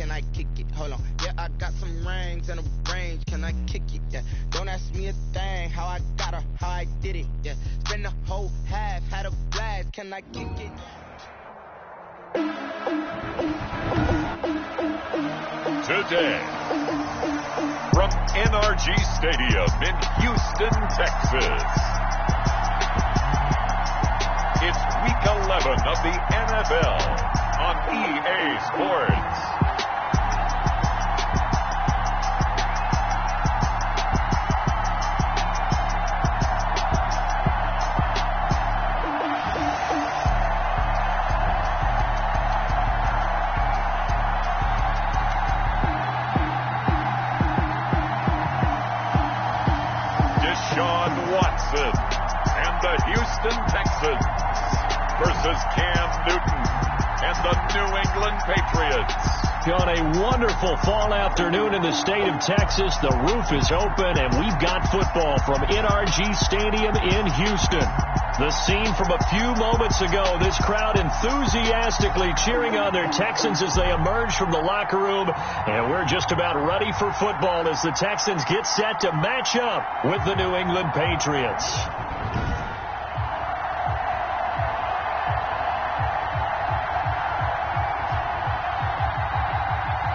can I kick it? Hold on. Yeah, I got some rings and a range. Can I kick it? Yeah. Don't ask me a thing. How I got her, how I did it. Yeah. Spend the whole half, had a blast. Can I kick it? Today, from NRG Stadium in Houston, Texas, it's Week 11 of the NFL on EA Sports. Houston Texans versus Cam Newton and the New England Patriots. On a wonderful fall afternoon in the state of Texas, the roof is open and we've got football from NRG Stadium in Houston. The scene from a few moments ago, this crowd enthusiastically cheering on their Texans as they emerge from the locker room, and we're just about ready for football as the Texans get set to match up with the New England Patriots.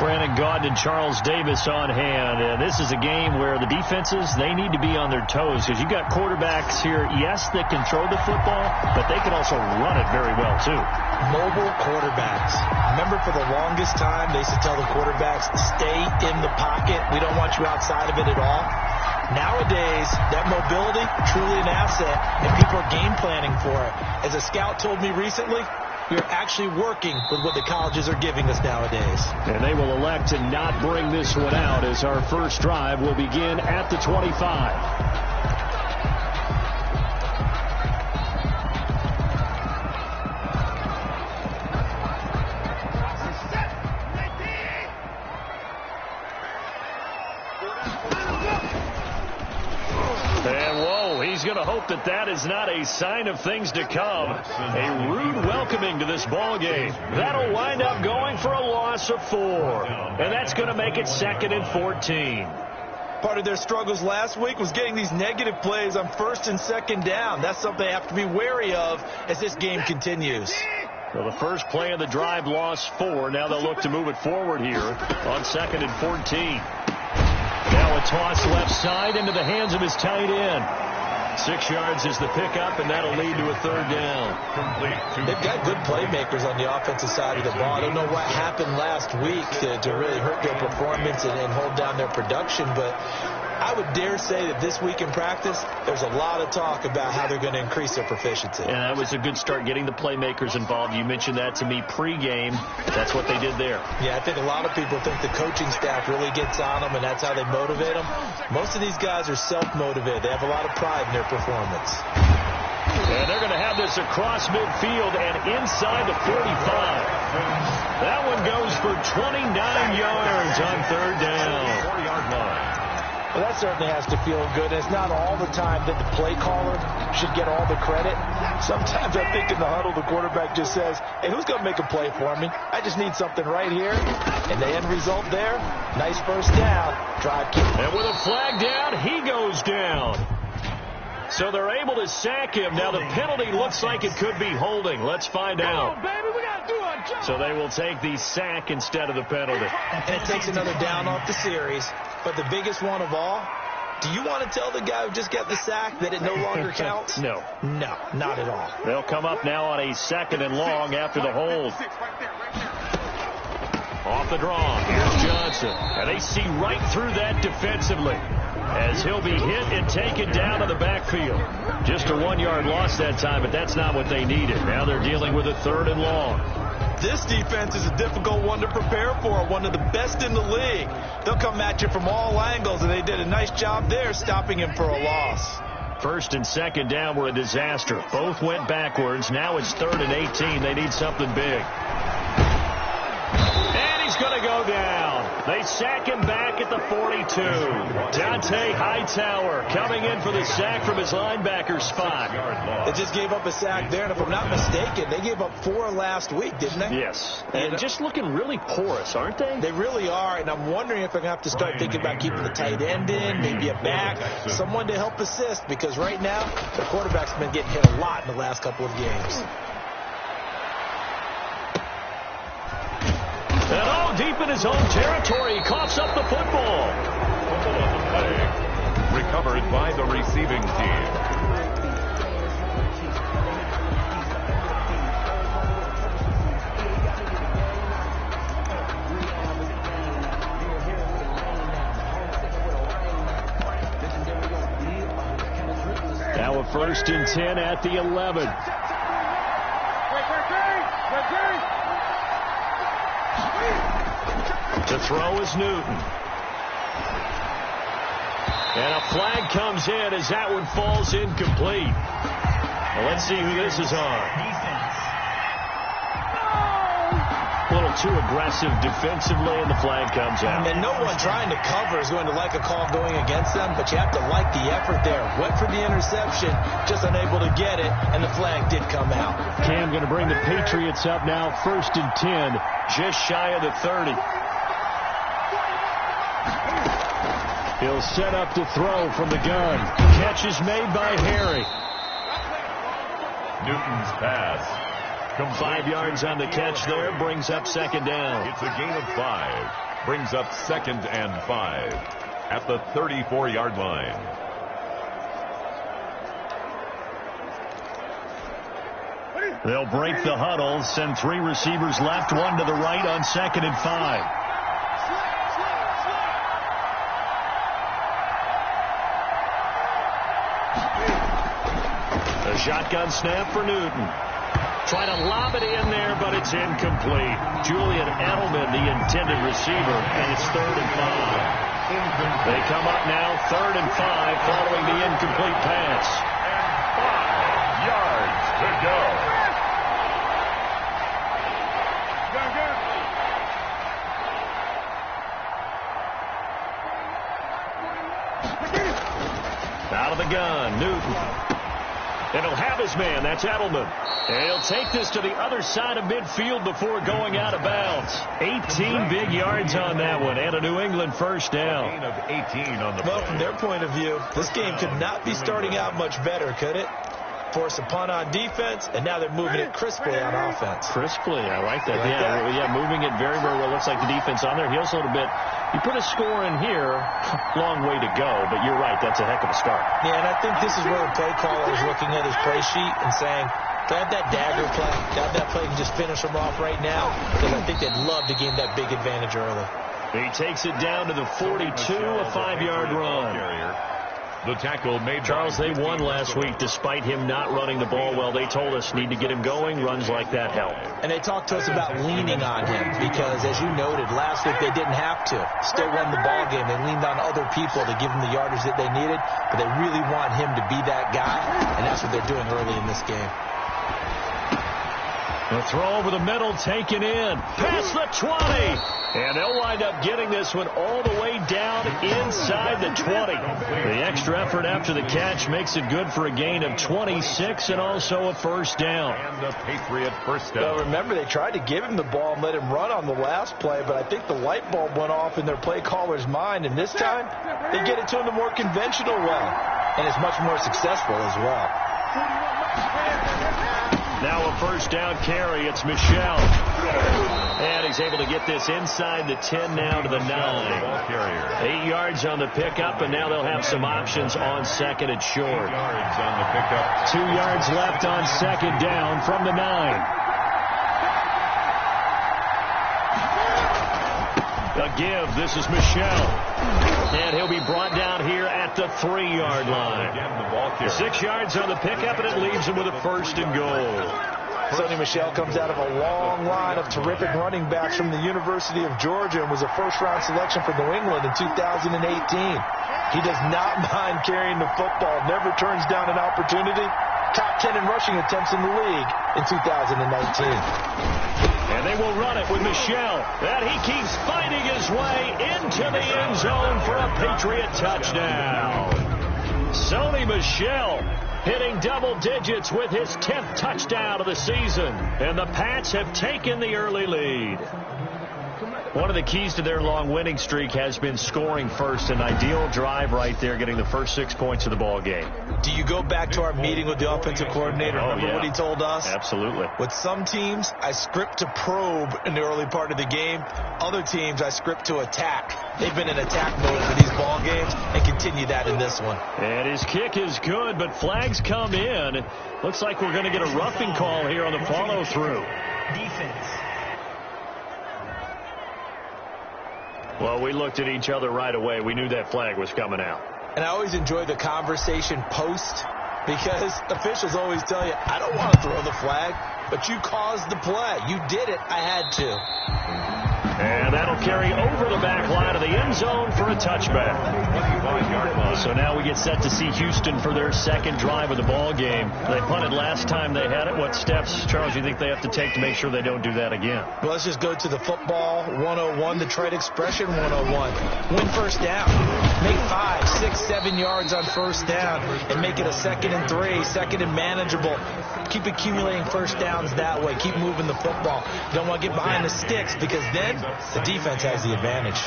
Brandon Gaudin and Charles Davis on hand. And this is a game where the defenses, they need to be on their toes because you've got quarterbacks here, yes, that control the football, but they can also run it very well, too. Mobile quarterbacks. Remember, for the longest time, they used to tell the quarterbacks, stay in the pocket. We don't want you outside of it at all. Nowadays, that mobility, truly an asset, and people are game planning for it. As a scout told me recently, we're actually working with what the colleges are giving us nowadays. And they will elect to not bring this one out as our first drive will begin at the 25. He's going to hope that that is not a sign of things to come. A rude welcoming to this ball game. That'll wind up going for a loss of 4. And that's going to make it 2nd and 14. Part of their struggles last week was getting these negative plays on 1st and 2nd down. That's something they have to be wary of as this game continues. Well, the first play of the drive lost 4. Now they'll look to move it forward here on 2nd and 14. Now a toss left side into the hands of his tight end. 6 yards is the pickup, and that'll lead to a 3rd down. They've got good playmakers on the offensive side of the ball. I don't know what happened last week to really hurt their performance and hold down their production, but I would dare say that this week in practice, there's a lot of talk about how they're going to increase their proficiency. And that was a good start, getting the playmakers involved. You mentioned that to me pregame. That's what they did there. Yeah, I think a lot of people think the coaching staff really gets on them, and that's how they motivate them. Most of these guys are self-motivated. They have a lot of pride in their performance. And they're going to have this across midfield and inside the 45. That one goes for 29 yards on 3rd down. 40-yard line. Well, that certainly has to feel good. It's not all the time that the play caller should get all the credit. Sometimes I think in the huddle, the quarterback just says, hey, who's going to make a play for me? I just need something right here. And the end result there, nice first down, drive kick. And with a flag down, he goes down. So they're able to sack him. Now the penalty looks like it could be holding. Let's find out. So they will take the sack instead of the penalty. And it takes another down off the series. But the biggest one of all, do you want to tell the guy who just got the sack that it no longer counts? No. No, not at all. They'll come up now on a 2nd and long after the hold. Off the draw. Here's Johnson. And they see right through that defensively as he'll be hit and taken down to the backfield. Just a 1-yard loss that time, but that's not what they needed. Now they're dealing with a 3rd and long. This defense is a difficult one to prepare for, one of the best in the league. They'll come at you from all angles, and they did a nice job there stopping him for a loss. 1st and 2nd down were a disaster. Both went backwards. Now it's 3rd and 18. They need something big. And he's going to go down. They sack him back at the 42. Dante Hightower coming in for the sack from his linebacker spot. They just gave up a sack there, and if I'm not mistaken, they gave up 4 last week, didn't they? Yes. And just looking really porous, aren't they? They really are, and I'm wondering if they're going to have to start thinking about keeping the tight end in, maybe a back, someone to help assist, because right now, their quarterback's been getting hit a lot in the last couple of games. And all deep in his own territory, he coughs up the football. Recovered by the receiving team. Now a 1st and 10 at the 11. To throw is Newton. And a flag comes in as that one falls incomplete. Well, let's see who this is on. A little too aggressive defensively, and the flag comes out. And no one trying to cover is going to like a call going against them, but you have to like the effort there. Went for the interception, just unable to get it, and the flag did come out. Cam going to bring the Patriots up now, 1st and 10, just shy of the 30. He'll set up to throw from the gun. Catch is made by Harry. Newton's pass. 5 yards on the catch there, brings up 2nd down. It's a gain of 5. Brings up 2nd and 5 at the 34-yard line. They'll break the huddle, send 3 receivers left, 1 to the right on 2nd and 5. A shotgun snap for Newton. Trying to lob it in there, but it's incomplete. Julian Edelman, the intended receiver, and it's 3rd and 5. They come up now, 3rd and 5, following the incomplete pass. And 5 yards to go. Out of the gun, Newton. And he'll have his man. That's Edelman. And he'll take this to the other side of midfield before going out of bounds. 18 big yards on that one, and a New England 1st down. Gain of 18 on the Well, play. from their point of view, this game could not be starting out much better, could it? Force a punt on defense, and now they're moving it crisply on offense. Crisply, I like that. Like that? Yeah, moving it very, very well. Looks like the defense on there heals a little bit. You put a score in here, long way to go, but you're right, that's a heck of a start. Yeah, and I think this is where the play caller is looking at his play sheet and saying, grab that dagger play, grab that play and just finish them off right now, because I think they'd love to gain that big advantage early. He takes it down to the 42, a 5-yard run. The tackle made. Charles, they won last week despite him not running the ball well. They told us need to get him going. Runs like that help. And they talked to us about leaning on him because, as you noted, last week they didn't have to. Still won the ball game. They leaned on other people to give them the yardage that they needed, but they really want him to be that guy, and that's what they're doing early in this game. The throw over the middle, taken in. Past the 20. And they'll wind up getting this one all the way down inside the 20. The extra effort after the catch makes it good for a gain of 26 and also a 1st down. And the Patriot 1st down. Well, remember, they tried to give him the ball and let him run on the last play, but I think the light bulb went off in their play caller's mind, and this time they get it to him the more conventional way, and it's much more successful as well. Now a 1st down carry. It's Michel. And he's able to get this inside the 10 now to the 9. 8 yards on the pickup, and now they'll have some options on 2nd and short. 8 yards on the pickup. 2 yards left on 2nd down from the 9. A give. This is Michel. And he'll be brought down here at the 3-yard line. 6 yards on the pickup, and it leaves him with a 1st and goal. Sonny Michel comes out of a long line of terrific running backs from the University of Georgia and was a 1st-round selection for New England in 2018. He does not mind carrying the football, never turns down an opportunity. Top 10 in rushing attempts in the league in 2019. And And they will run it with Michel. And he keeps fighting his way into the end zone for a Patriot touchdown. Sony Michel hitting double digits with his 10th touchdown of the season. And the Pats have taken the early lead. One of the keys to their long winning streak has been scoring first. An ideal drive right there, getting the first 6 points of the ball game. Do you go back to our meeting with the offensive coordinator? Remember what he told us? Absolutely. With some teams, I script to probe in the early part of the game. Other teams, I script to attack. They've been in attack mode for these ball games and continue that in this one. And his kick is good, but flags come in. Looks like we're going to get a roughing call here on the follow-through. Defense. Well, we looked at each other right away. We knew that flag was coming out. And I always enjoy the conversation post, because officials always tell you, I don't want to throw the flag, but you caused the play. You did it. I had to. And that'll carry over the back line of the end zone for a touchback. So now we get set to see Houston for their second drive of the ball game. They punted last time they had it. What steps, Charles, you think they have to take to make sure they don't do that again? Well, let's just go to the football 101, the trade expression 101. Win first down. Make 5, 6, 7 yards on first down and make it a 2nd and 3, 2nd and manageable. Keep accumulating first downs that way. Keep moving the football. You don't want to get behind the sticks, because then the defense has the advantage.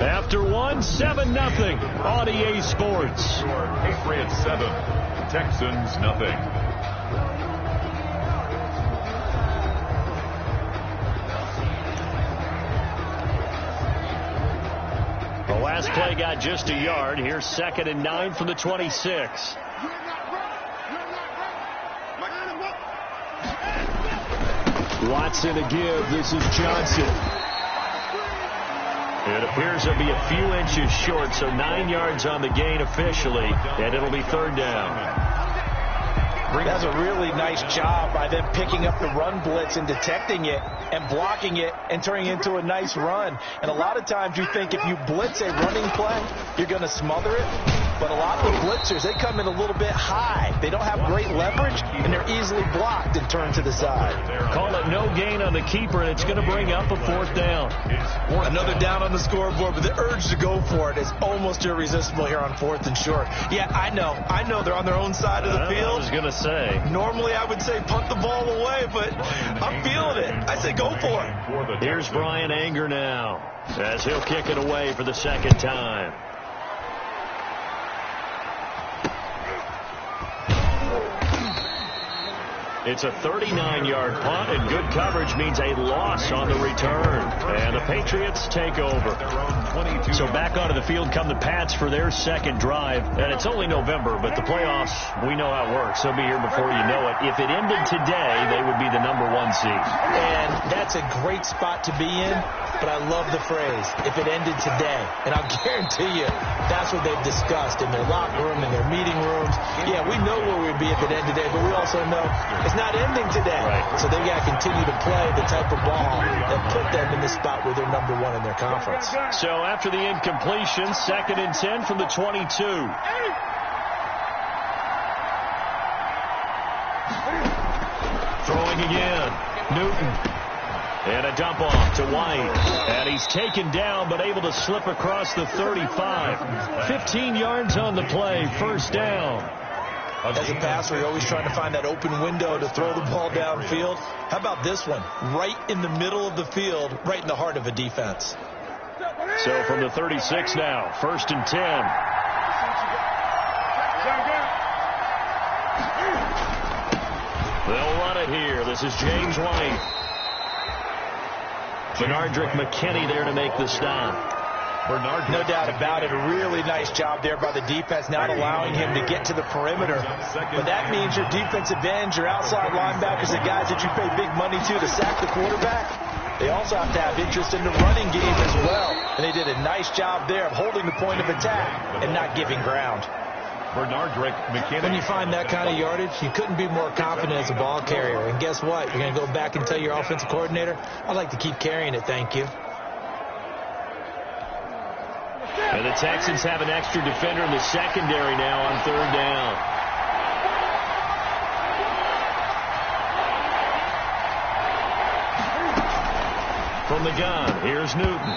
After 1, 7-0 on EA Sports. Patriots 7, Texans nothing. The last play got just a yard. Here's 2nd and 9 from the 26. Watson to give. This is Johnson. It appears to be a few inches short, so 9 yards on the gain officially, and it'll be 3rd down. That's a really nice job by them picking up the run blitz and detecting it and blocking it and turning it into a nice run. And a lot of times you think if you blitz a running play, you're going to smother it. But a lot of the blitzers, they come in a little bit high. They don't have great leverage, and they're easily blocked and turned to the side. Call it no gain on the keeper, and it's going to bring up a 4th down. Another down on the scoreboard, but the urge to go for it is almost irresistible here on 4th and short. Yeah, I know they're on their own side of the field. I was going to say. Normally I would say punt the ball away, but I'm feeling it. I say go for it. Here's Brian Anger now, as he'll kick it away for the 2nd time. It's a 39-yard punt, and good coverage means a loss on the return. And the Patriots take over. So back onto the field come the Pats for their 2nd drive. And it's only November, but the playoffs, we know how it works. They'll be here before you know it. If it ended today, they would be the #1 seed. And that's a great spot to be in, but I love the phrase, if it ended today. And I'll guarantee you, that's what they've discussed in their locker room, in their meeting rooms. Yeah, we know where we'd be if it ended today, but we also know it's not ending today. Right. So they've got to continue to play the type of ball that put them in the spot where they're #1 in their conference. So after the incompletion, 2nd and 10 from the 22. Throwing again. Newton. And a dump off to White. And he's taken down, but able to slip across the 35. 15 yards on the play. 1st down. As a passer, you're always trying to find that open window to throw the ball downfield. How about this one? Right in the middle of the field, right in the heart of a defense. So from the 36 now, 1st and 10. They'll run it here. This is James White. Bernardrick McKinney there to make the stop. No doubt about it. A really nice job there by the defense, not allowing him to get to the perimeter. But that means your defensive ends, your outside linebackers, the guys that you pay big money to sack the quarterback, they also have to have interest in the running game as well. And they did a nice job there of holding the point of attack and not giving ground. Bernardrick McKinney. When you find that kind of yardage, you couldn't be more confident as a ball carrier. And guess what? You're going to go back and tell your offensive coordinator, I'd like to keep carrying it, thank you. And the Texans have an extra defender in the secondary now on 3rd down. From the gun, here's Newton.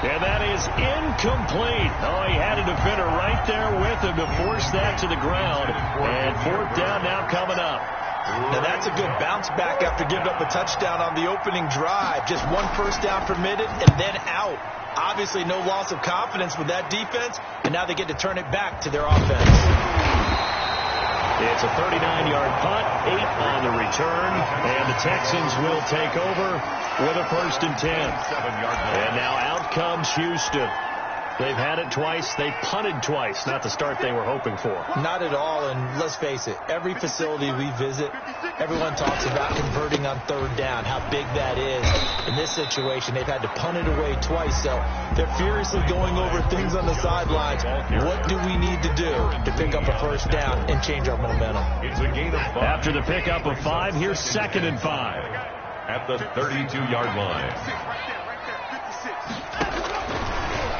And that is incomplete. Oh, he had a defender right there with him to force that to the ground. And fourth down now coming up. Now that's a good bounce back after giving up a touchdown on the opening drive. Just one first down permitted and then out. Obviously no loss of confidence with that defense, and now they get to turn it back to their offense. It's a 39-yard punt, 8 on the return, and the Texans will take over with a 1st and 10. And now out comes Houston. They've had it twice. They punted twice. Not the start they were hoping for. Not at all, and let's face it, every facility we visit, everyone talks about converting on 3rd down, how big that is. In this situation, they've had to punt it away twice, so they're furiously going over things on the sidelines. What do we need to do to pick up a 1st down and change our momentum? After the pickup of 5, here's 2nd and 5. At the 32-yard line.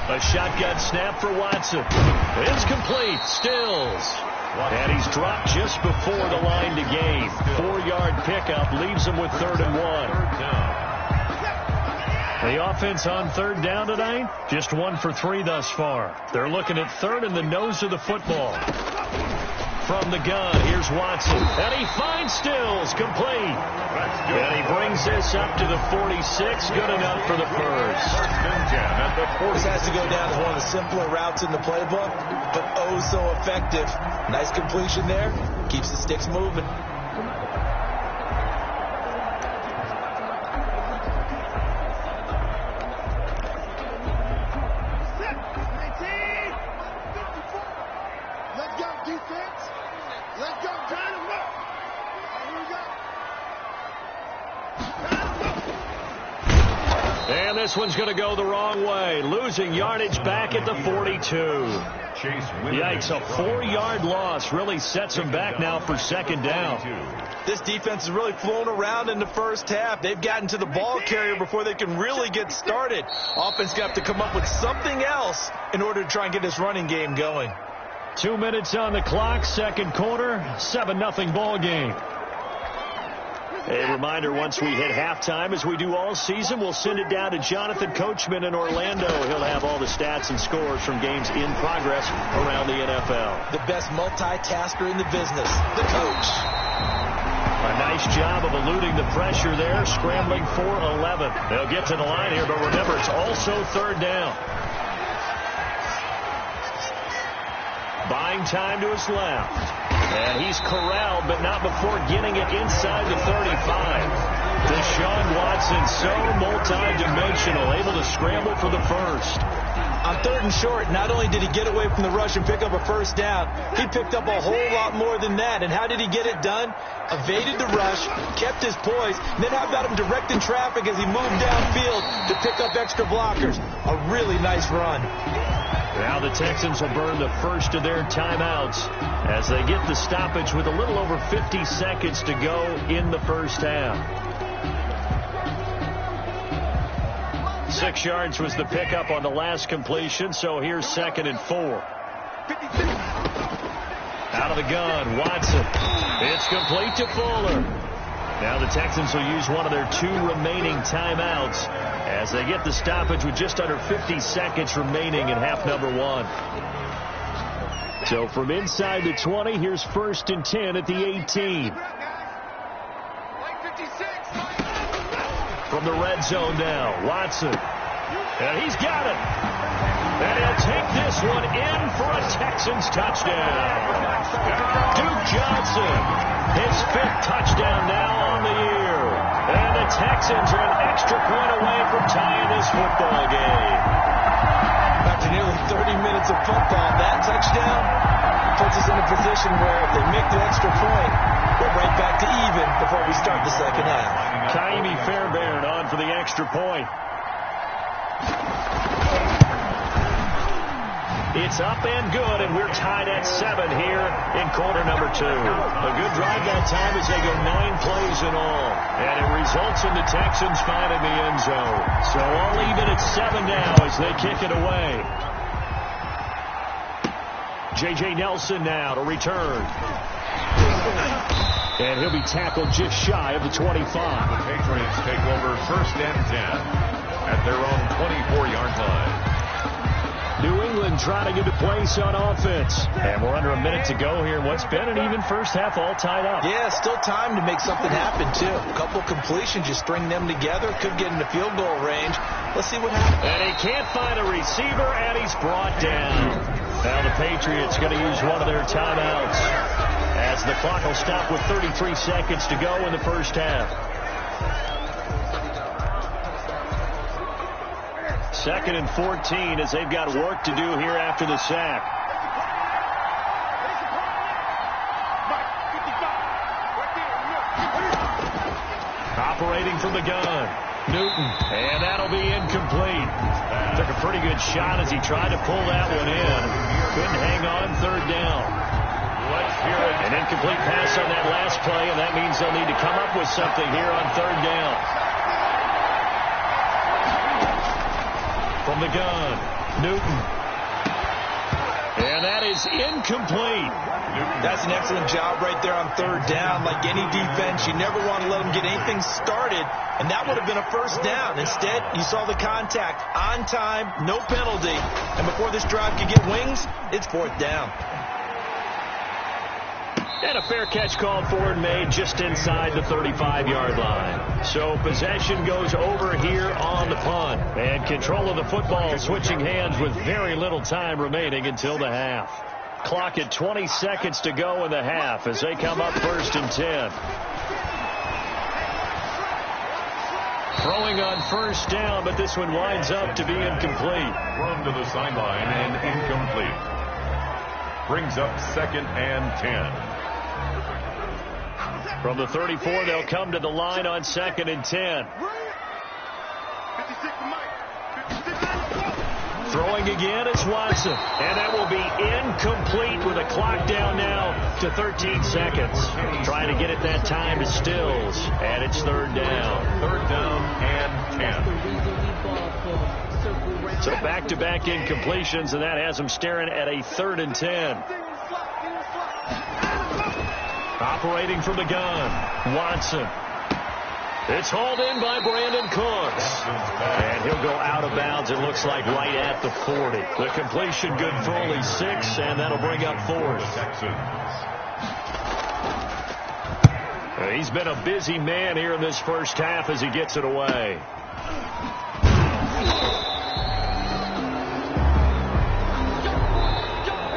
A shotgun snap for Watson. It's complete. Stills. And he's dropped just before the line to gain. 4-yard pickup leaves him with 3rd and 1. The offense on 3rd down tonight, just 1 for 3 thus far. They're looking at 3rd in the nose of the football. From the gun, here's Watson. And he finds Stills, complete. And he brings this up to the 46, good enough for the first. This has to go down as one of the simpler routes in the playbook, but oh so effective. Nice completion there, keeps the sticks moving. And this one's going to go the wrong way. Losing yardage back at the 42. Yikes, a 4-yard loss really sets them back now for 2nd down. This defense has really flown around in the first half. They've gotten to the ball carrier before they can really get started. Offense going to have to come up with something else in order to try and get this running game going. 2 minutes on the clock, 2nd quarter, 7-0 ball game. A reminder, once we hit halftime, as we do all season, we'll send it down to Jonathan Coachman in Orlando. He'll have all the stats and scores from games in progress around the NFL. The best multitasker in the business, the coach. A nice job of eluding the pressure there, scrambling for 11. They'll get to the line here, but remember, it's also 3rd down. Buying time to his left. And he's corralled, but not before getting it inside the 35. Deshaun Watson, so multi-dimensional, able to scramble for the first. On 3rd and short, not only did he get away from the rush and pick up a 1st down, he picked up a whole lot more than that. And how did he get it done? Evaded the rush, kept his poise, and then how about him directing traffic as he moved downfield to pick up extra blockers? A really nice run. Now the Texans will burn the first of their timeouts as they get the stoppage with a little over 50 seconds to go in the first half. 6 yards was the pickup on the last completion, so here's 2nd and 4. Out of the gun, Watson. It's complete to Fuller. Now the Texans will use one of their 2 remaining timeouts as they get the stoppage with just under 50 seconds remaining in half number 1. So from inside the 20, here's 1st and 10 at the 18. From the red zone now, Watson. And he's got it. And he'll take this one in for a Texans touchdown. Duke Johnson, his 5th touchdown now on the year. And the Texans are an extra point away from tying this football game. After nearly 30 minutes of football, that touchdown puts us in a position where if they make the extra point, we're right back to even before we start the second half. Kaimi Fairbairn on for the extra point. It's up and good, and we're tied at 7 here in quarter number 2. A good drive that time as they go 9 plays in all. And it results in the Texans finding the end zone. So all even at 7 now as they kick it away. J.J. Nelson now to return. And he'll be tackled just shy of the 25. The Patriots take over 1st and 10. at their own 24-yard line. New England trying to get a place on offense. And we're under a minute to go here in what's been an even first half, all tied up. Yeah, still time to make something happen, too. A couple completions, you string them together, could get into field goal range. Let's see what happens. And he can't find a receiver, and he's brought down. Now the Patriots going to use one of their timeouts as the clock will stop with 33 seconds to go in the first half. Second and 14 as they've got work to do here after the sack. Operating from the gun, Newton, and that'll be incomplete. Took a pretty good shot as he tried to pull that one in. Couldn't hang on, third down. Let's hear it. An incomplete pass on that last play, and that means they'll need to come up with something here on third down. From the gun, Newton. And that is incomplete. That's an excellent job right there on third down. Like any defense, you never want to let them get anything started, and that would have been a first down. Instead, you saw the contact on time, no penalty, and before this drive could get wings, it's fourth down. And a fair catch called for and made just inside the 35-yard line. So possession goes over here on the punt. And control of the football switching hands with very little time remaining until the half. Clock at 20 seconds to go in the half as they come up first and 10. Throwing on first down, but this one winds up to be incomplete. Run to the sideline and incomplete. Brings up second and 10. From the 34, they'll come to the line on second and 10. Throwing again, it's Watson. And that will be incomplete with a clock down now to 13 seconds. Trying to get it that time to Stills. And it's third down. Third down and 10. So back-to-back incompletions, and that has them staring at a third and 10. Operating from the gun, Watson. It's hauled in by Brandon Cooks. And he'll go out of bounds, it looks like, right at the 40. The completion good for only 6, and that'll bring up fourth. He's been a busy man here in this first half as he gets it away.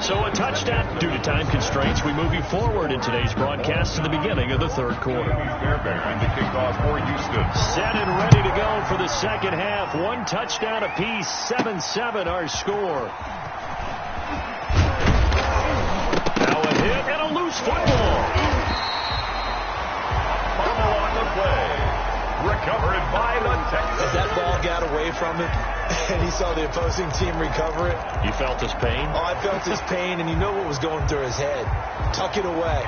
So a touchdown. Due to time constraints, we move you forward in today's broadcast to the beginning of the third quarter. Fairbairn, the kickoff for Houston. Set and ready to go for the second half. One touchdown apiece, 7-7 our score. Now a hit and a loose football. Fumble on the play. Recovered by the Texans. As that ball got away from him, and he saw the opposing team recover it. You felt his pain? Oh, I felt his pain, and you know what was going through his head. Tuck it away.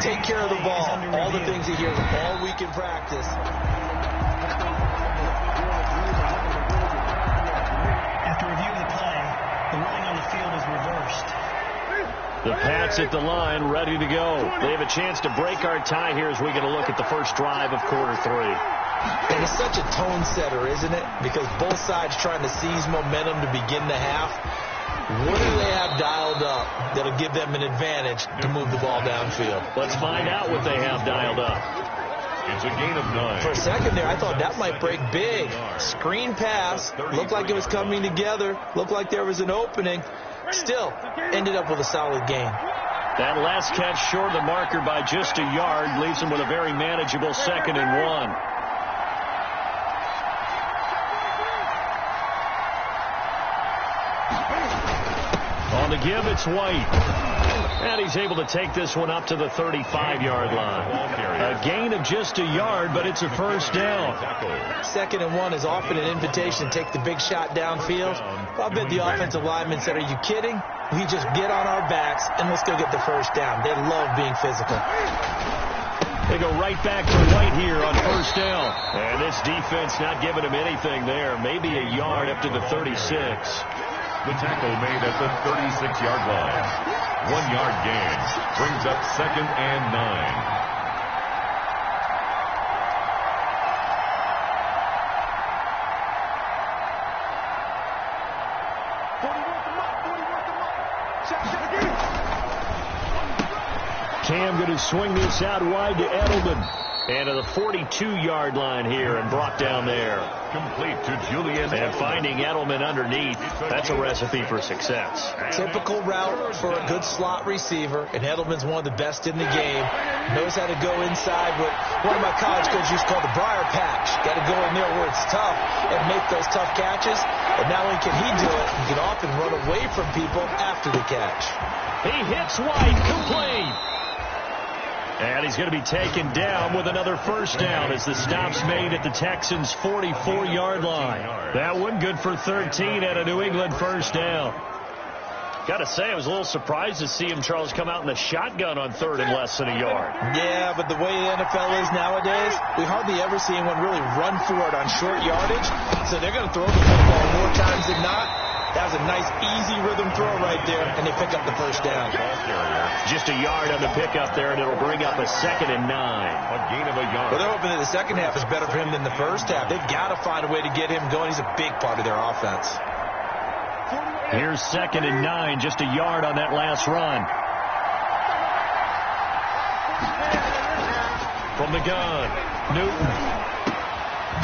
Take care of the ball. All the things he hears all week in practice. After review of the play, the ruling on the field is reversed. The Pats at the line, ready to go. They have a chance to break our tie here as we get a look at the first drive of quarter 3. And it's such a tone setter, isn't it? Because both sides trying to seize momentum to begin the half. What do they have dialed up that'll give them an advantage to move the ball downfield? Let's find out what they have dialed up. It's a gain of 9. For a second there, I thought that might break big. Screen pass. Looked like it was coming together. Looked like there was an opening. Still, ended up with a solid gain. That last catch short of the marker by just a yard leaves them with a very manageable 2nd and 1. On the give, it's White. And he's able to take this one up to the 35-yard line. A gain of just a yard, but it's a first down. 2nd and 1 is often an invitation to take the big shot downfield. I bet the offensive lineman said, "Are you kidding? We just get on our backs and let's go get the first down." They love being physical. They go right back to White here on first down. And this defense not giving him anything there. Maybe a yard up to the 36. The tackle made at the 36-yard line. 1-yard gain. Brings up 2nd and 9. swing this out wide to Edelman. And to the 42-yard line here and brought down there. Complete to Julian. And finding Edelman underneath, that's a recipe for success. Typical route for a good slot receiver, and Edelman's one of the best in the game. Knows how to go inside what one of my college coaches used to call the briar patch. Got to go in there where it's tough and make those tough catches. And not only can he do it, he can often run away from people after the catch. He hits White, complete. And he's going to be taken down with another first down as the stop's made at the Texans' 44-yard line. That one good for 13 at a New England first down. Got to say, I was a little surprised to see him, Charles, come out in the shotgun on third and less than a yard. Yeah, but the way the NFL is nowadays, we hardly ever see anyone really run for it on short yardage. So they're going to throw the football more times than not. That was a nice, easy rhythm throw right there, and they pick up the first down. Just a yard on the pickup there, and it'll bring up a 2nd and 9. A gain of a yard. Well, they're hoping that the second half is better for him than the first half. They've got to find a way to get him going. He's a big part of their offense. Here's 2nd and 9, just a yard on that last run. From the gun, Newton.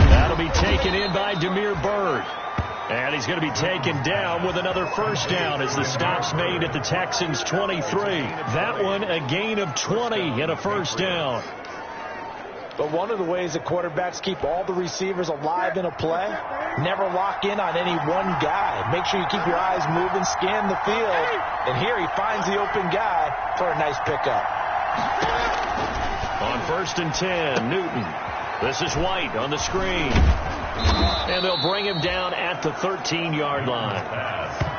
That'll be taken in by Damiere Byrd. And he's going to be taken down with another first down as the stop's made at the Texans' 23. That one a gain of 20 and a first down. But one of the ways that quarterbacks keep all the receivers alive in a play, never lock in on any one guy. Make sure you keep your eyes moving, scan the field. And here he finds the open guy for a nice pickup. On 1st and 10, Newton. This is White on the screen. And they'll bring him down at the 13-yard line.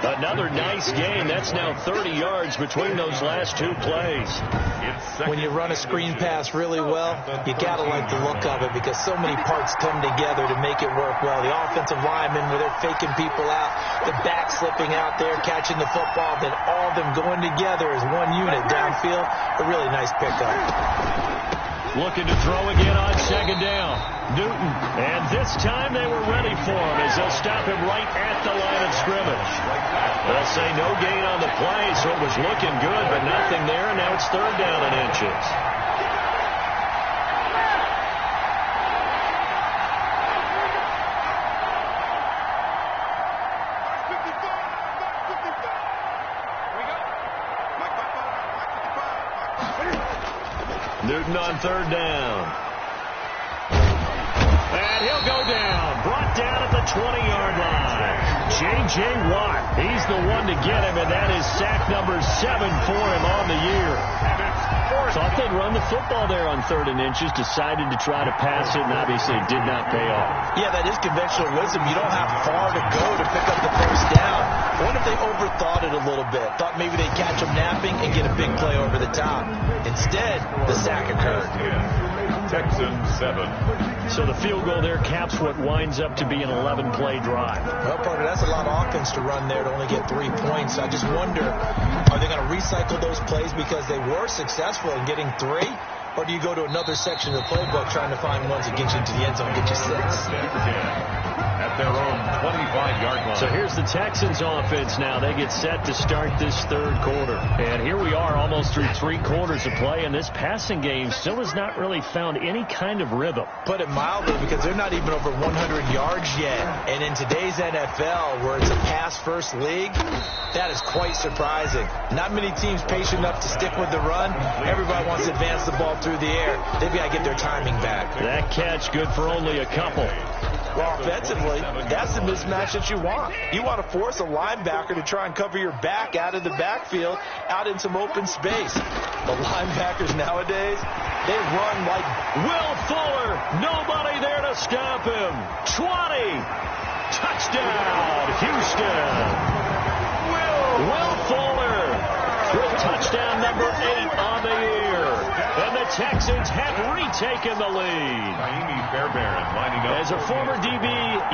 Another nice game. That's now 30 yards between those last two plays. When you run a screen pass really well, you got to like the look of it because so many parts come together to make it work well. The offensive linemen, where they're faking people out, the back slipping out there, catching the football, then all of them going together as one unit downfield. A really nice pickup. Looking to throw again on 2nd down. Newton. And this time they were ready for him as they'll stop him right at the line of scrimmage. They'll say no gain on the play, so it was looking good, but nothing there, and now it's 3rd down and inches. Newton on 3rd down. And he'll go down. Brought down at the 20-yard line. J.J. Watt, he's the one to get him, and that is sack number 7 for him on the year. Thought they'd run the football there on 3rd and inches, decided to try to pass it, and obviously it did not pay off. Yeah, that is conventional wisdom. You don't have far to go to pick up the first down. I wonder if they overthought it a little bit. Thought maybe they'd catch him napping and get a big play over the top. Instead, the sack occurred. Texans 7. So the field goal there caps what winds up to be an 11-play drive. Well, Parker, that's a lot of offense to run there to only get 3 points. I just wonder, are they going to recycle those plays because they were successful in getting 3? Or do you go to another section of the playbook trying to find ones that get you into the end zone, get you 6? At their own 25-yard line. So here's the Texans offense now. They get set to start this 3rd quarter. And here we are almost through 3 quarters of play, and this passing game still has not really found any kind of rhythm. Put it mildly, because they're not even over 100 yards yet. And in today's NFL, where it's a pass-first league, that is quite surprising. Not many teams patient enough to stick with the run. Everybody wants to advance the ball through the air. They've got to get their timing back. That catch good for only a couple. Well, offensively, that's the mismatch that you want. You want to force a linebacker to try and cover your back out of the backfield, out in some open space. The linebackers nowadays, they run like Will Fuller. Nobody there to stop him. 20. Touchdown, Houston. Will Fuller. Touchdown number 8 on the year. And the Texans have retaken the lead. Naimi Fairbairn lining up. As a former DB,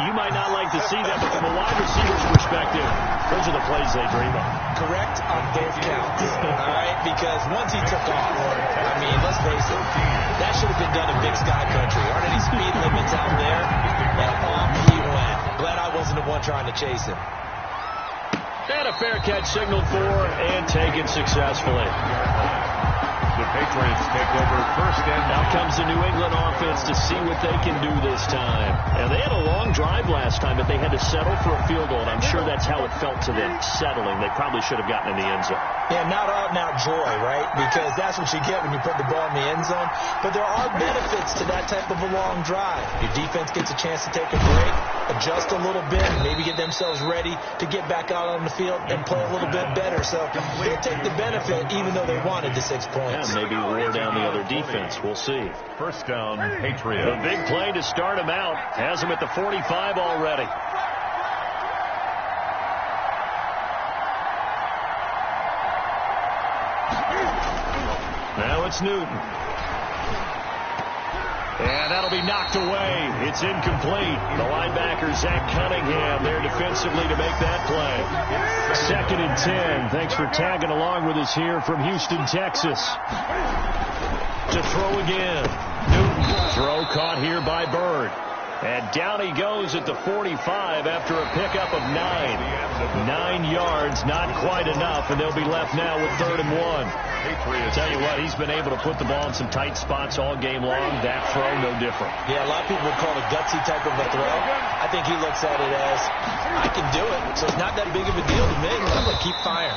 you might not like to see that, but from a wide receiver's perspective, those are the plays they dream of. Correct on both counts. All right, because once he took off, I mean, let's face it, that should have been done in Big Sky Country. Aren't any speed limits out there? And off he went. Glad I wasn't the one trying to chase him. And a fair catch signaled for and taken successfully. The Patriots take over first and now comes the New England offense to see what they can do this time. And they had a long drive last time, but they had to settle for a field goal. And I'm sure that's how it felt to them, settling. They probably should have gotten in the end zone. Yeah, not out-and-out joy, right? Because that's what you get when you put the ball in the end zone. But there are benefits to that type of a long drive. Your defense gets a chance to take a break, adjust a little bit, maybe get themselves ready to get back out on the field and play a little bit better. So they'll take the benefit even though they wanted the 6 points. Yeah, maybe wear down the other defense. We'll see. first down, Patriots. The big play to start him out. Has him at the 45 already. Now it's Newton. And that'll be knocked away. It's incomplete. The linebacker, Zach Cunningham, there defensively to make that play. 2nd and 10. Thanks for tagging along with us here from Houston, Texas. To throw again. Newton. Throw caught here by Bird. And down he goes at the 45 after a pickup of 9. 9 yards, not quite enough, and they'll be left now with 3rd and 1. Tell you what, he's been able to put the ball in some tight spots all game long. That throw, no different. Yeah, a lot of people would call it a gutsy type of a throw. I think he looks at it as, I can do it, so it's not that big of a deal to me. I'm going to keep firing.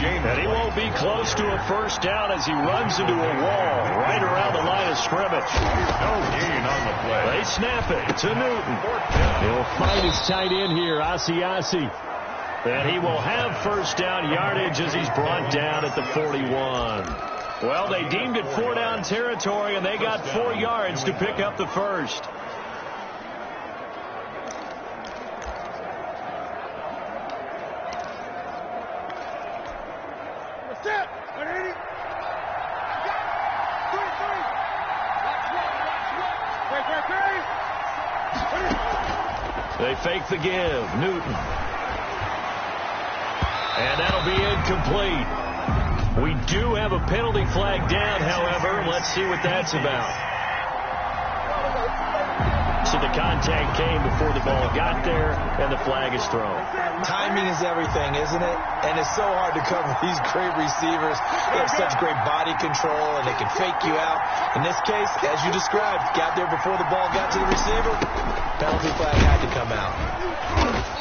And he won't be close to a first down as he runs into a wall right around the line of scrimmage. No gain on the play. They snap it to Newton. He'll find his tight end here, Asiasi. And he will have first down yardage as he's brought down at the 41. Well, they deemed it 4-down territory, and they got 4 yards to pick up the first. They fake the give. Newton. And that'll be incomplete. We do have a penalty flag down, however. Let's see what that's about. So the contact came before the ball got there, and the flag is thrown. Timing is everything, isn't it? And it's so hard to cover these great receivers. They have such great body control, and they can fake you out. In this case, as you described, got there before the ball got to the receiver. Penalty flag had to come out.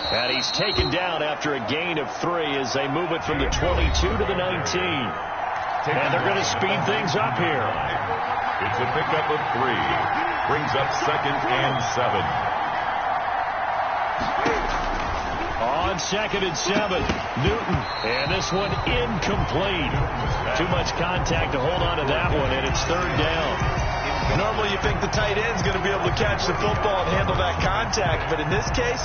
And he's taken down after a gain of 3 as they move it from the 22 to the 19. And they're going to speed things up here. It's a pickup of 3. Brings up 2nd and 7. On 2nd and 7, Newton. And this one incomplete. Too much contact to hold on to that one, and it's 3rd down. Normally you think the tight end's going to be able to catch the football and handle that contact, but in this case,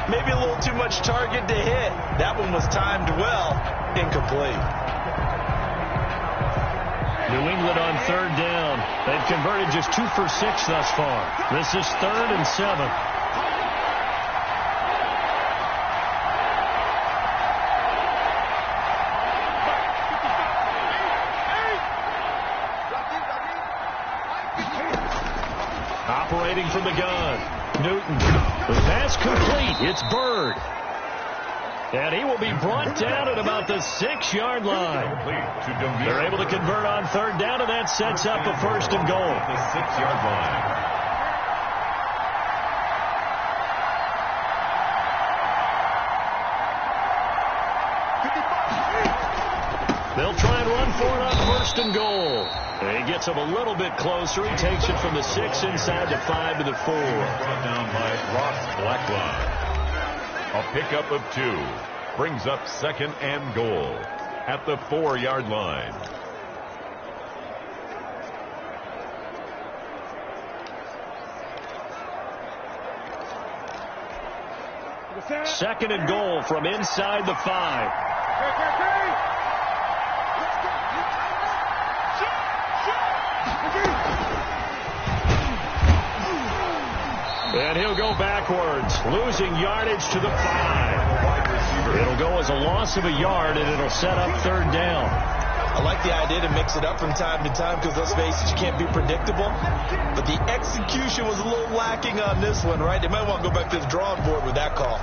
maybe a little too much target to hit. That one was timed well, incomplete. New England on 3rd down. They've converted just 2 for 6 thus far. This is 3rd and 7. Operating from the gun. Newton. The pass complete. It's Bird. And he will be brought down at about the 6-yard line. They're able to convert on 3rd down, and that sets up a 1st and goal. The 6-yard line. They'll try and run for it on 1st and goal. And he gets him a little bit closer. He takes it from the 6 inside the 5 to the 4. Brought down by Ross Blacklock. A pickup of 2 brings up 2nd and goal at the 4-yard line. Second and goal from inside the 5. And he'll go backwards, losing yardage to the 5. It'll go as a loss of a yard, and it'll set up 3rd down. I like the idea to mix it up from time to time because, let's face it, you can't be predictable. But the execution was a little lacking on this one, right? They might want to go back to the drawing board with that call.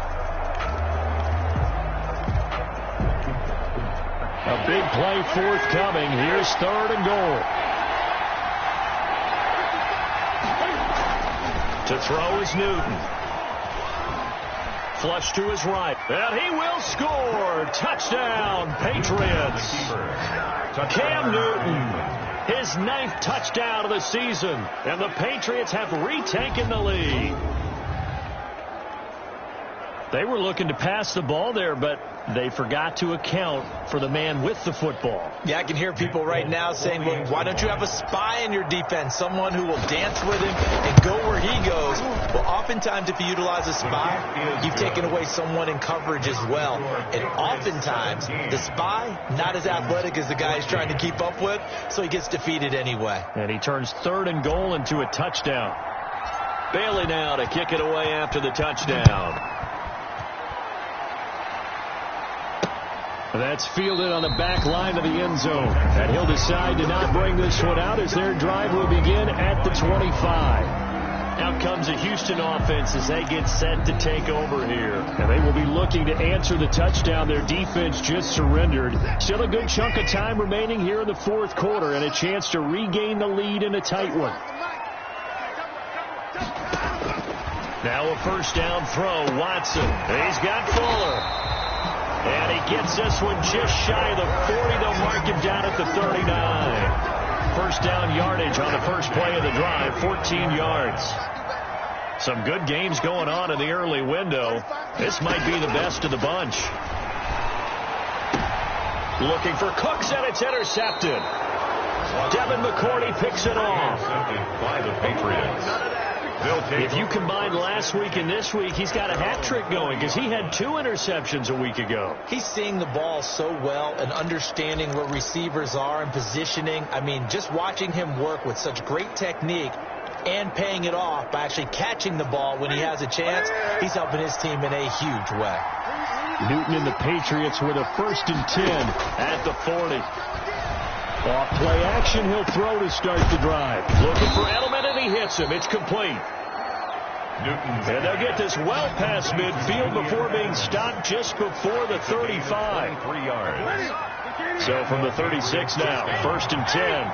A big play forthcoming. Here's 3rd and goal. To throw is Newton. Flush to his right. And he will score. Touchdown, Patriots. Cam Newton, his 9th touchdown of the season. And the Patriots have retaken the lead. They were looking to pass the ball there, but they forgot to account for the man with the football. Yeah, I can hear people right now saying, well, why don't you have a spy in your defense, someone who will dance with him and go where he goes? Well, oftentimes if you utilize a spy, you've taken away someone in coverage as well. And oftentimes the spy, not as athletic as the guy he's trying to keep up with, so he gets defeated anyway. And he turns 3rd and goal into a touchdown. Bailey now to kick it away after the touchdown. That's fielded on the back line of the end zone. And he'll decide to not bring this one out as their drive will begin at the 25. Out comes the Houston offense as they get set to take over here. And they will be looking to answer the touchdown their defense just surrendered. Still a good chunk of time remaining here in the 4th quarter and a chance to regain the lead in a tight one. Now a 1st down throw. Watson. He's got Fuller. And he gets this one just shy of the 40. They'll mark him down at the 39. 1st down yardage on the first play of the drive, 14 yards. Some good games going on in the early window. This might be the best of the bunch. Looking for Cooks, and it's intercepted. Devin McCourty picks it off. By the Patriots. If you combine last week and this week, he's got a hat trick going because he had 2 interceptions a week ago. He's seeing the ball so well and understanding where receivers are and positioning. I mean, just watching him work with such great technique and paying it off by actually catching the ball when he has a chance, he's helping his team in a huge way. Newton and the Patriots with a 1st and 10 at the 40. Off play action, he'll throw to start the drive. Looking for Edelman, and he hits him. It's complete. And they'll get this well past midfield before being stopped just before the 35. 3 yards. So from the 36 now, 1st and 10.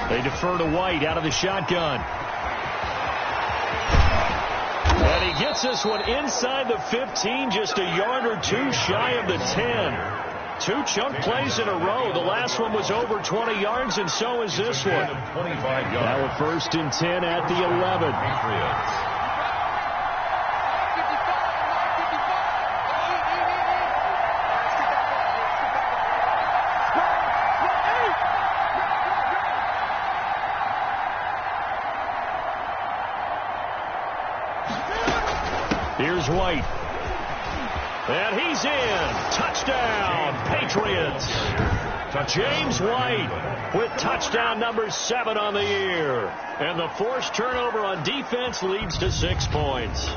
They defer to White out of the shotgun. And he gets this one inside the 15, just a yard or 2 shy of the 10. 2 chunk plays in a row. The last one was over 20 yards, and so is this one. Now a 1st and 10 at the 11. Here's White. And he's in. Touchdown, Patriots. James White with touchdown number 7 on the year. And the forced turnover on defense leads to 6 points.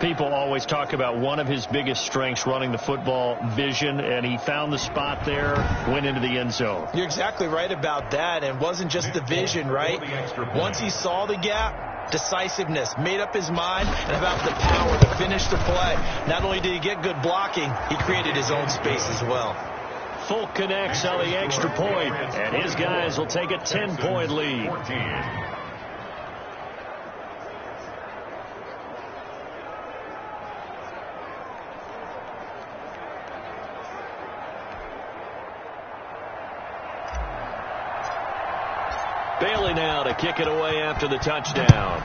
People always talk about one of his biggest strengths, running the football, vision, and he found the spot there, went into the end zone. You're exactly right about that, and it wasn't just the vision, right? Once he saw the gap, decisiveness, made up his mind, and about the power to finish the play. Not only did he get good blocking, he created his own space as well. Fulk connects on the extra point, and his guys will take a 10-point lead. 14. Bailey now to kick it away after the touchdown.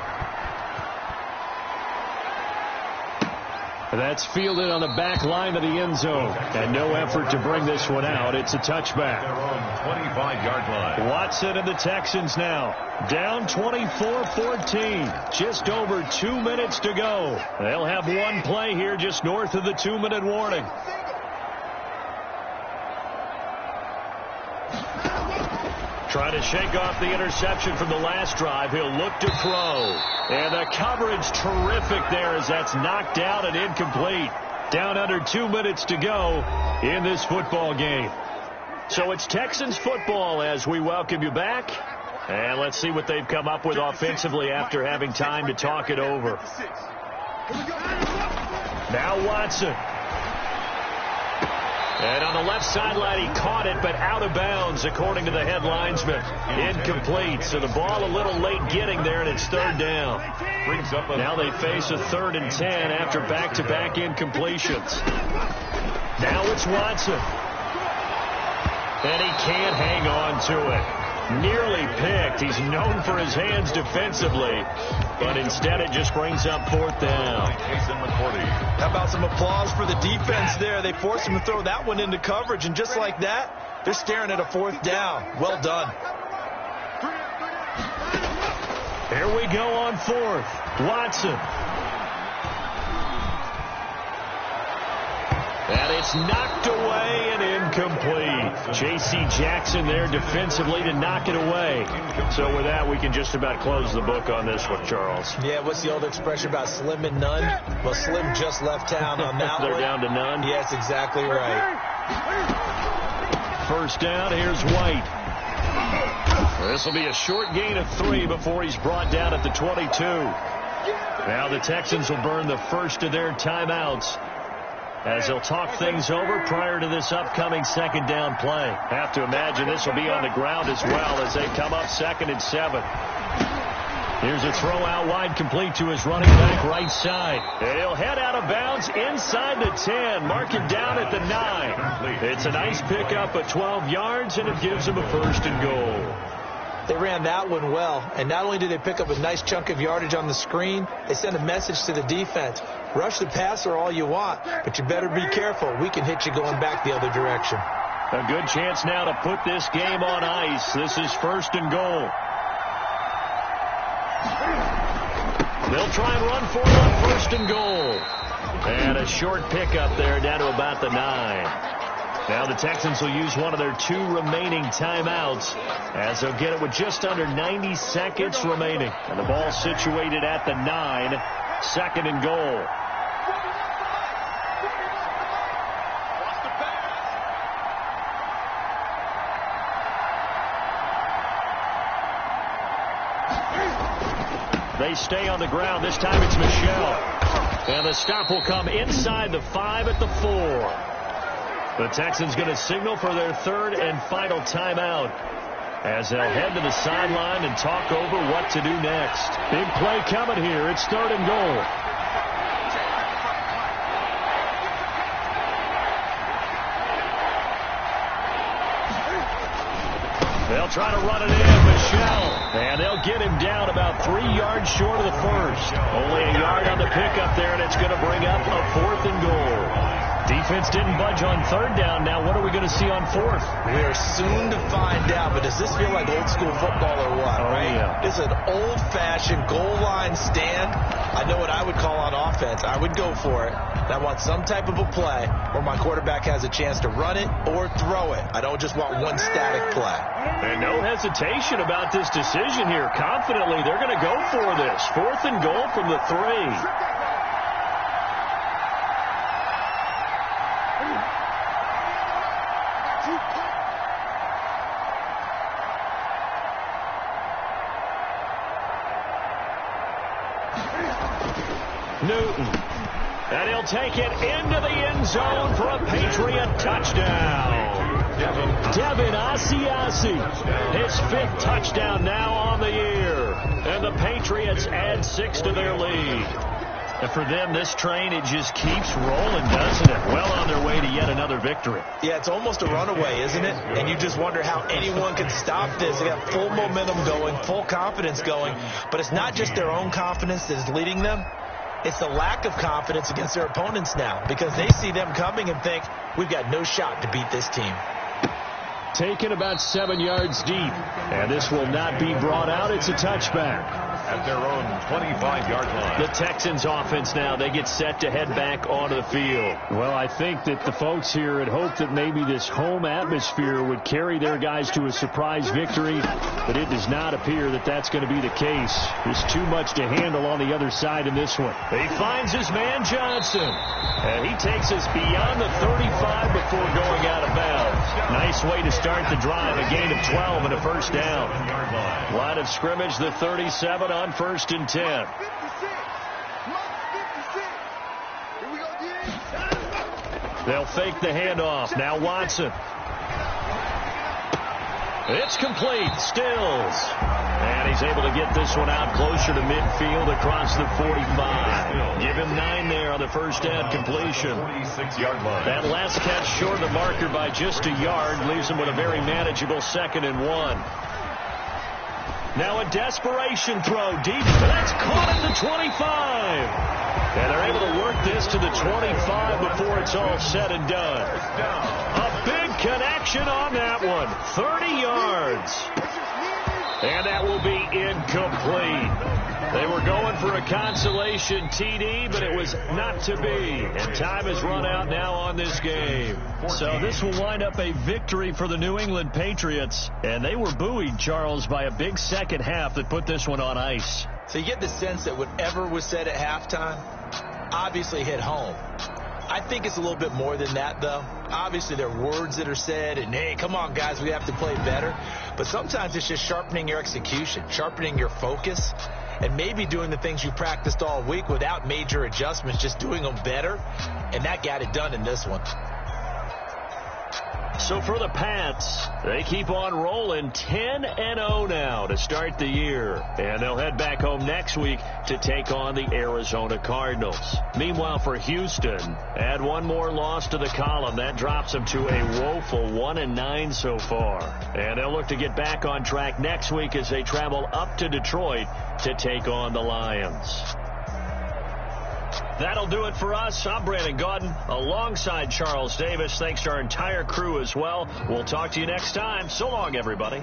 That's fielded on the back line of the end zone. And no effort to bring this one out. It's a touchback. They're on 25-yard line. Watson and the Texans now down 24-14. Just over 2 minutes to go. They'll have one play here just north of the 2-minute warning. Trying to shake off the interception from the last drive. He'll look to throw. And the coverage terrific there as that's knocked down and incomplete. Down under 2 minutes to go in this football game. So it's Texans football as we welcome you back. And let's see what they've come up with offensively after having time to talk it over. Now Watson. And on the left sideline, he caught it, but out of bounds, according to the head linesman. Incomplete. So the ball a little late getting there, and it's third down. Now they face a 3rd and 10 after back-to-back incompletions. Now it's Watson. And he can't hang on to it. Nearly picked. He's known for his hands defensively, but instead it just brings up 4th down. How about some applause for the defense there? They forced him to throw that one into coverage, and just like that, they're staring at a 4th down. Well done. Here we go on 4th. Watson. And it's knocked away and incomplete. J.C. Jackson there defensively to knock it away. So with that, we can just about close the book on this one, Charles. Yeah, what's the old expression about slim and none? Well, Slim just left town on that They're one. down to none? Yes, exactly right. First down, here's White. This will be a short gain of 3 before he's brought down at the 22. Now the Texans will burn the first of their timeouts, as they'll talk things over prior to this upcoming 2nd down play. Have to imagine this will be on the ground as well as they come up 2nd and 7. Here's a throw out wide, complete to his running back right side. He'll head out of bounds inside the 10. Mark it down at the 9. It's a nice pickup of 12 yards, and it gives him a 1st and goal. They ran that one well, and not only did they pick up a nice chunk of yardage on the screen, they sent a message to the defense. Rush the passer all you want, but you better be careful. We can hit you going back the other direction. A good chance now to put this game on ice. This is 1st and goal. They'll try and run for it on 1st and goal. And a short pickup there down to about the 9. Now the Texans will use one of their 2 remaining timeouts, as they'll get it with just under 90 seconds remaining. And the ball situated at the 9, 2nd and goal. They stay on the ground. This time it's Michel. And the stop will come inside the 5 at the 4. The Texans going to signal for their 3rd and final timeout, as they'll head to the sideline and talk over what to do next. Big play coming here. It's 3rd and goal. They'll try to run it in. Michel. And they'll get him down about 3 yards short of the 1st. Only a yard on the pickup there, and it's going to bring up a 4th and goal. Defense didn't budge on 3rd down. Now what are we going to see on 4th? We are soon to find out, but does this feel like old school football or what, right? Yeah. This is an old-fashioned goal line stand. I know what I would call on offense. I would go for it. And I want some type of a play where my quarterback has a chance to run it or throw it. I don't just want one static play. And no hesitation about this decision here. Confidently, they're going to go for this. 4th and goal from the 3. Newton. And he'll take it into the end zone for a Patriot touchdown. Devin Asiasi, his 5th touchdown now on the year. And the Patriots add 6 to their lead. And for them, this train, it just keeps rolling, doesn't it? Well on their way to yet another victory. Yeah, it's almost a runaway, isn't it? And you just wonder how anyone can stop this. They got full momentum going, full confidence going. But it's not just their own confidence that is leading them. It's the lack of confidence against their opponents now, because they see them coming and think, we've got no shot to beat this team. Taken about 7 yards deep, and this will not be brought out. It's a touchback. At their own 25-yard line. The Texans offense now, they get set to head back onto the field. Well, I think that the folks here had hoped that maybe this home atmosphere would carry their guys to a surprise victory, but it does not appear that that's going to be the case. There's too much to handle on the other side in this one. He finds his man Johnson, and he takes us beyond the 35 before going out of bounds. Nice way to start the drive, a gain of 12 and a 1st down. Line of scrimmage, the 37 on 1st and 10. They'll fake the handoff. Now Watson. It's complete. Stills. And he's able to get this one out closer to midfield across the 45. Give him 9 there on the first down completion. 46-yard line. That last catch short of the marker by just a yard leaves him with a very manageable 2nd and 1. Now a desperation throw deep. That's caught at the 25. And they're able to work this to the 25 before it's all said and done. A big connection on that one. 30 yards. And that will be incomplete. They were going for a consolation TD, but it was not to be. And time has run out now on this game. So this will wind up a victory for the New England Patriots. And they were buoyed, Charles, by a big second half that put this one on ice. So you get the sense that whatever was said at halftime obviously hit home. I think it's a little bit more than that, though. Obviously, there are words that are said, and, hey, come on, guys, we have to play better. But sometimes it's just sharpening your execution, sharpening your focus, and maybe doing the things you practiced all week without major adjustments, just doing them better. And that got it done in this one. So for the Pats, they keep on rolling 10-0 now to start the year. And they'll head back home next week to take on the Arizona Cardinals. Meanwhile, for Houston, add one more loss to the column. That drops them to a woeful 1-9 so far. And they'll look to get back on track next week as they travel up to Detroit to take on the Lions. That'll do it for us. I'm Brandon Gaudin alongside Charles Davis. Thanks to our entire crew as well. We'll talk to you next time. So long, everybody.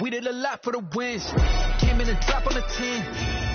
We did a lot for the wins. Came in and drop on the 10.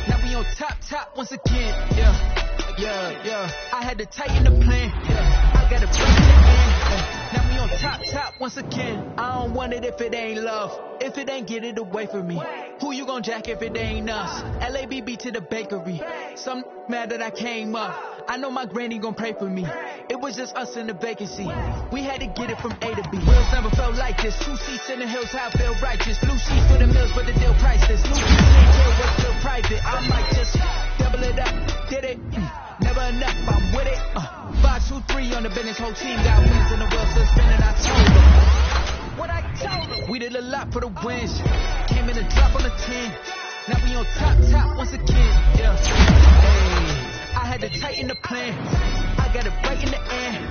Now we on top once again. Yeah. I had to tighten the plan. I got to bring it in. Now we on top once again. I don't want it if it ain't love. If it ain't, get it away from me. Who you gon' jack if it ain't us? LABB to the bakery. Some mad that I came up. I know my granny gon' pray for me. It was just us in the vacancy. We had to get it from A to B. Wheels never felt like this. 2 seats in the hills, how I feel righteous. Blue sheets for the mills, but the deal priceless. New keys ain't care what's still private. I might just double it up. Did it? Never enough, I'm with it. 5, 2, 3 on the business. Whole team got wings in the world, still spinning. I told them what I told them. We did a lot for the wins. Came in a drop on the 10. Now we on top once again. Yeah. Hey, I had to tighten the plan. I got it right in the end.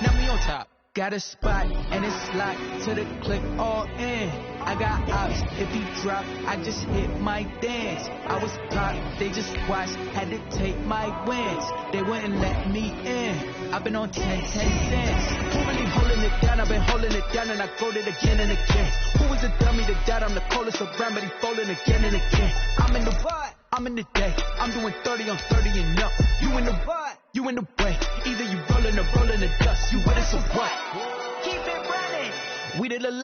Now we on top. Got a spot and it's locked to the click all in. I got ops, if he drop, I just hit my dance. I was pop, they just watched, had to take my wins. They wouldn't let me in. I've been on 10 cents. Who really holding it down? I've been holding it down and I quote it again and again. Who was the dummy that died? I'm the coldest around, but he folding again and again. I'm in the what? I'm in the day. I'm doing 30 on 30 and up. You in the what? You in the way. Either you rolling or rolling the dust. You with us or what? Keep it running. We did a